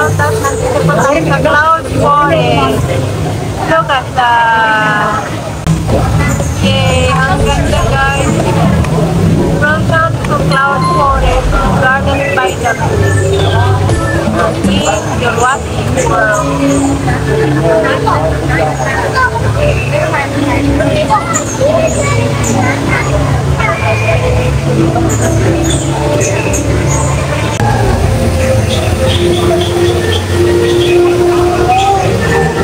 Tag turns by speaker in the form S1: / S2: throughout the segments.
S1: Tapos nandito po tayo sa Cloud Forest. Look at that. Okay, ang ganda guys. Welcome to Cloud Forest, Garden by the Bay. Okay, you're watching the world.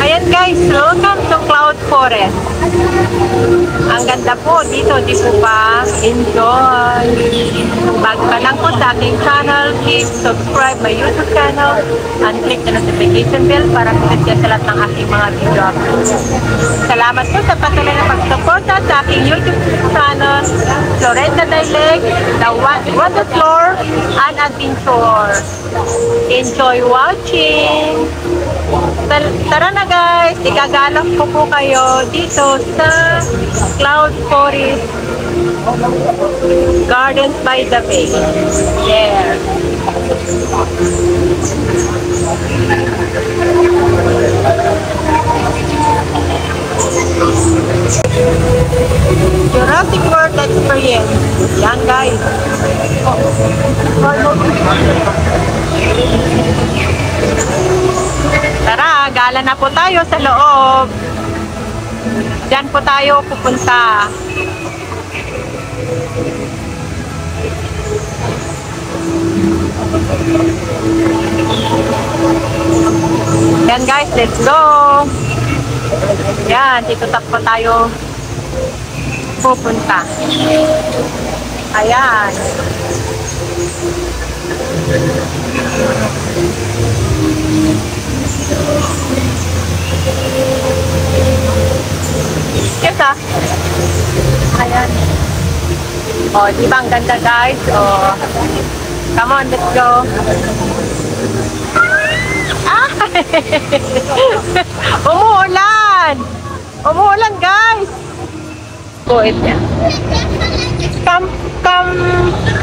S1: Ayan guys, welcome to Cloud Forest. Ang ganda po dito, di po ba? Enjoy! Bago ka lang po sa aking channel, please subscribe my YouTube channel and click the notification bell para pilit ka sa lahat ng aking mga video uploads. Salamat po sa patuloy na pagsuporta sa aking YouTube channel, Florenda Dialect, The Water Floor, and Adventure. Enjoy watching! Tara na guys, igagalak ko po kayo dito sa Cloud Forest Gardens by the Bay. There. Jurassic World Experience. Yan guys. Tara, gala na po tayo sa loob. Diyan po tayo pupunta. Yan guys, let's go. Yan, dito po tayo pupunta. Ayan. Yes ah. Ayan. Oh, di ba ang ganda guys? Oh. Come on, let's go. Ah! Umuulan! Umuulan guys! Kuit niya.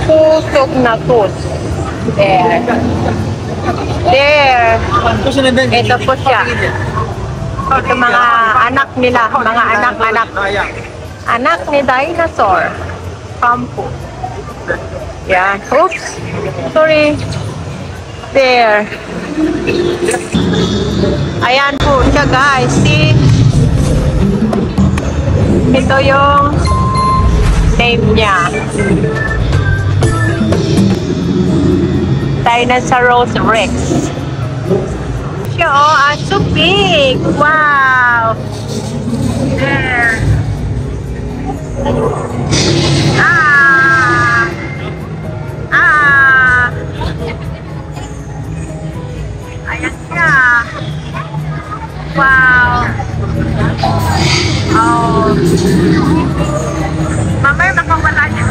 S1: Pusok na tus. There. There. Ito po siya. Ito mga anak nila. Mga anak-anak. Anak ni dinosaur. Kampo. Yan. Oops. Sorry. There. Ayan po siya guys. See? Ito yung name niya. Dinosaurus Rex. Siya oh, so big. Wow. There. Ayan siya. Wow. Oh. Mamaya makawala niya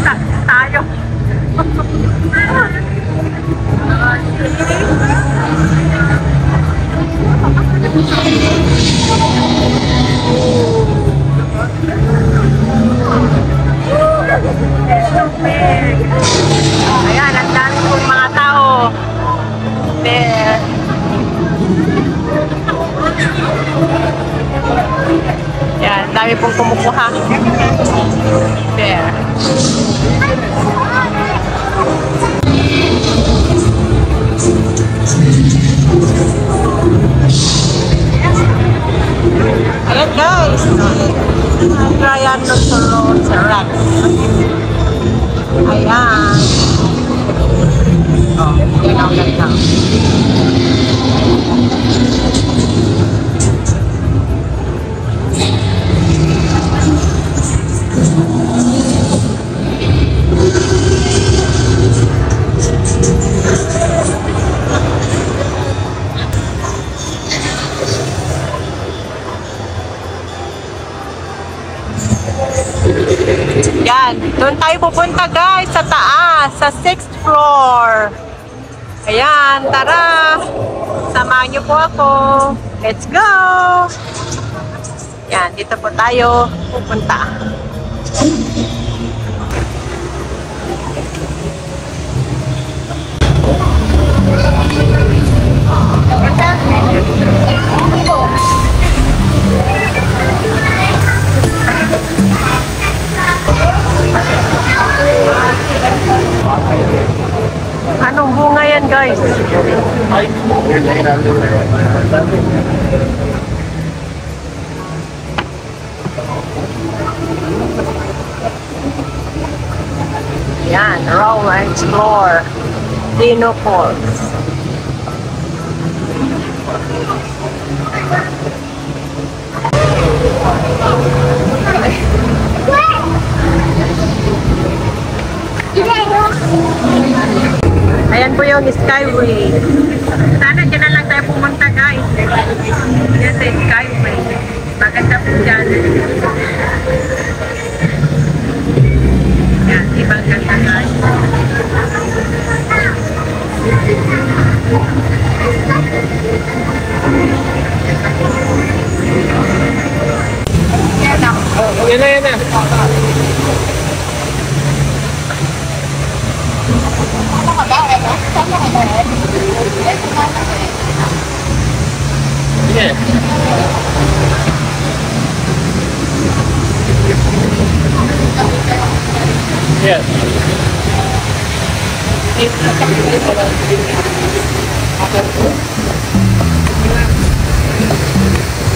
S1: tayo. Ayan, ang dami pong mga tao. There. Yan, dami pong kumukuha. There. Ayan guys, Tyrannosaurus Rex. Ayan. Oh, yan ang ganda. Yan, doon tayo pupunta guys sa taas, sa 6th floor. Ayan, tara. Samahan niyo po ako. Let's go! Yan, dito po tayo pupunta. Yan, Raw Explore. Dino Falls. Ayan po yung Skyway. Sana dyan na lang tayo pumunta, guys. Yan sa Skyway. Maganda po dyan. Yan, ibang ganda, guys.
S2: Yan na, yan na. Yeah. Yeah.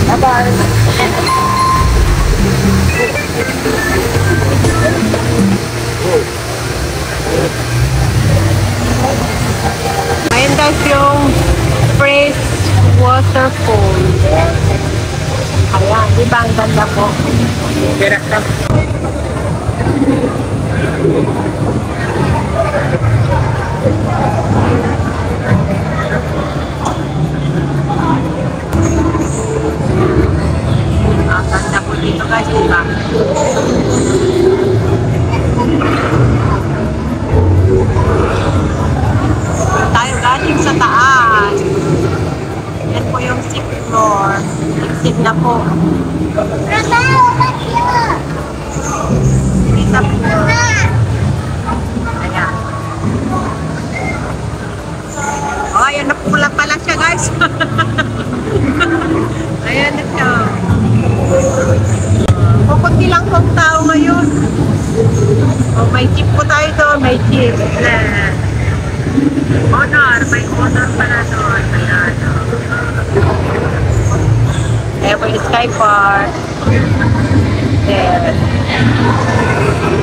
S2: Bye-bye.
S1: Ayan guys yung Praise Waterfall. Ayan, di ba ang ganda po? Ang ganda po dito guys, di ba? Tayo galing sa taas. Yan po yung 6th floor. Exit na po. Kita po. Ayan. Oh, ayan na pula pala siya guys. Ayan na siya. Kukunti lang pong tao ngayon. Oh, may jeep po tayo doon. May jeep. Honor. May honor pala doon. Ayan. Ayan po yung Sky Park. There.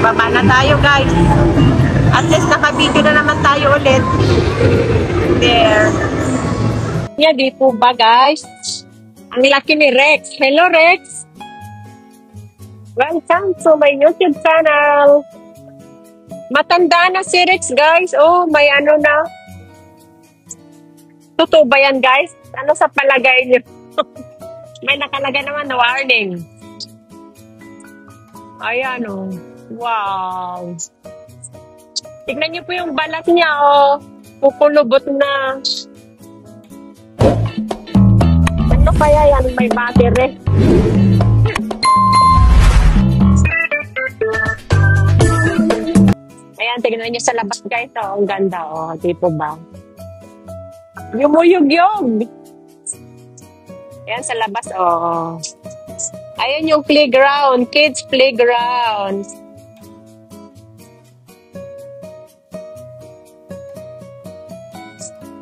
S1: Baba na tayo guys. At least naka-video na naman tayo ulit. There. Yeah, di po ba guys? Ang laki ni Rex. Hello Rex! Welcome to my YouTube channel. Matanda na si Rex guys. Oh, may ano na. Totoo ba yan guys? Ano sa palagay niyo? May nakalagay naman na warning. Ayan oh. Wow. Tignan niyo po yung balat niya oh. Pupulubot na. Ano kaya yan? May battery. Ayan, tignan niyo sa labas guys. Oh, ang ganda oh. Di po ba? Yumuyug-yug. Ayan sa labas oh. Ayan yung playground. Kids playground.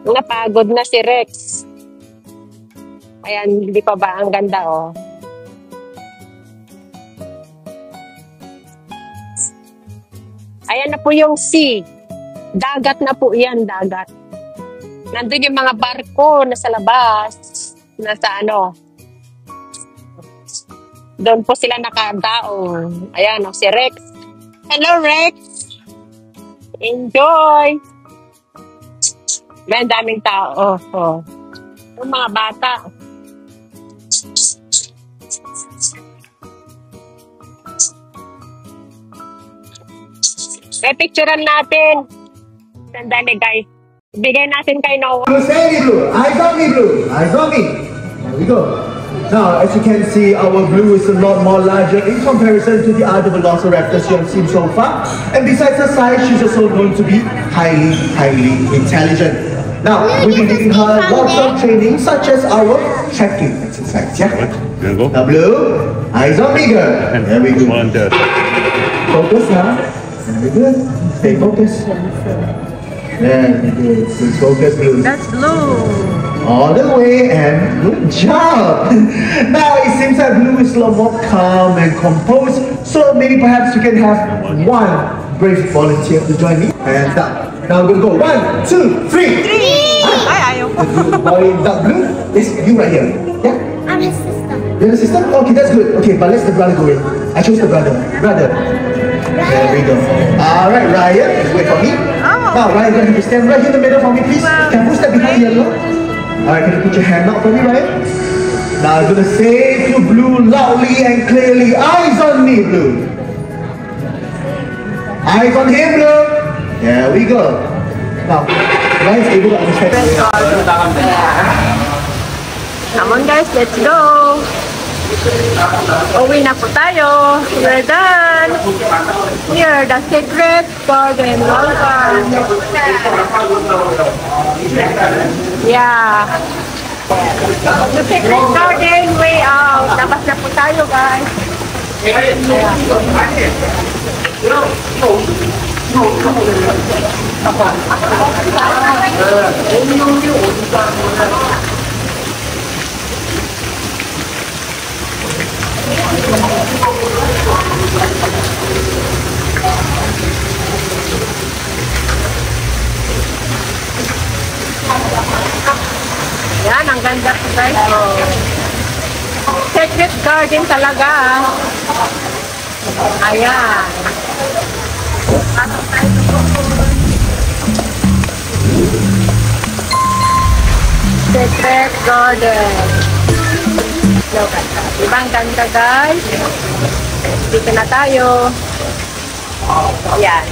S1: Napagod na si Rex. Ayan, di pa ba? Ang ganda oh. Ayan na po yung sea. Dagat na po yan, dagat. Nandun yung mga barko nasa labas. Nasa ano. Doon po sila nakadaong. Ayan o, si Rex. Hello, Rex! Enjoy! May daming tao. Oh. Yung mga bata. Picturean natin. Sandali guys. Bigay natin kay Noah.
S3: Say blue. Eyes on me, blue. Eyes on me. There we go. Now, as you can see, our blue is a lot more larger in comparison to the other velociraptors you have seen so far. And besides her size, she's also known to be highly intelligent. Now, we'll be giving her lots of training, such as our tracking exercise. Yeah? Now, blue. Eyes on me, girl. There we go. Focus, huh? Very good. Stay focused. Very good. Good focus, Blue.
S1: That's blue.
S3: All the way, and good job. Now it seems that Blue is a lot more calm and composed, so maybe perhaps we can have one brave volunteer to join me. And now we're going to go 1, 2, 3.
S1: Ay, ayaw.
S3: The boy in dark blue is you right here. Yeah?
S4: I'm his sister.
S3: You're the sister? Okay, that's good. Okay, but let's the brother go in. I chose the brother. Brother. There we go. Alright, Ryan, wait for me. Now, Ryan, you're going to stand right here in the middle for me, please. Can you step behind yellow? Alright, can you put your hand out for me, Ryan? Now, I'm going to say to Blue loudly and clearly, eyes on me, Blue. Eyes on him, Blue. There we go. Now, Ryan's able to understand.
S1: Come on guys, let's go! Uwi na po tayo. We're done. Here, the secret garden. Welcome. Yeah. The secret garden way out. Labas na po tayo guys. Yan, ang ganda po guys. Secret garden talaga. Ayan. Secret garden. Diba ang ganda guys? Dito na tayo. Ayan.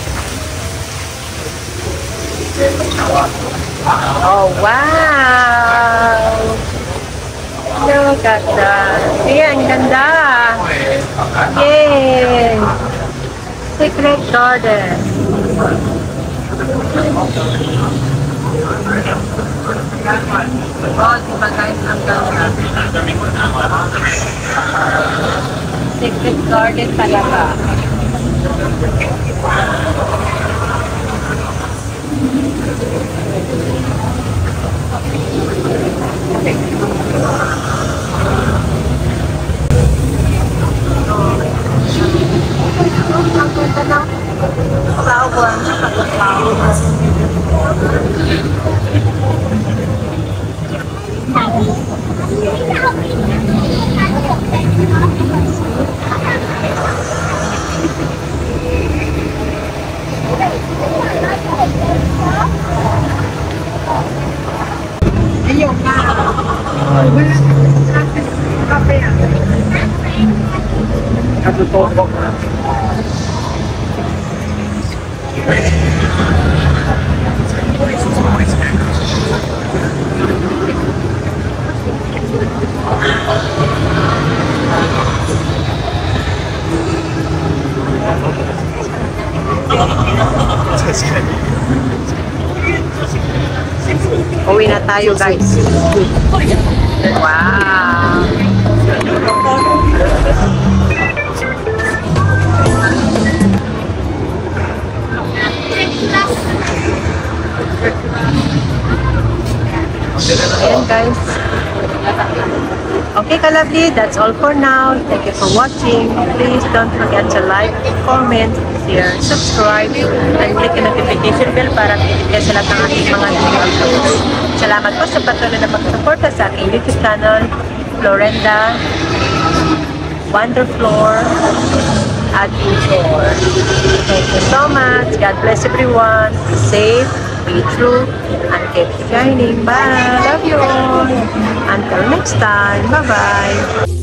S1: Oh, wow! Look at that. Ayan, ganda. Yay! Secret garden. Oh, diba guys, ang ganda. Secret garden talaga. Uwi na tayo guys. Wow! Ayan guys. Okay ka-lovely, that's all for now. Thank you for watching. Please don't forget to like, comment, share, subscribe, and click the notification bell para updated sa lahat ng aking mga uploads. Salamat po sa patuloy na pagsuporta sa aking YouTube channel, Florenda Wonderfloor Adventure. Thank you so much. God bless everyone. Be safe, be true, and keep shining. Bye. Love you all. Until next time. Bye-bye.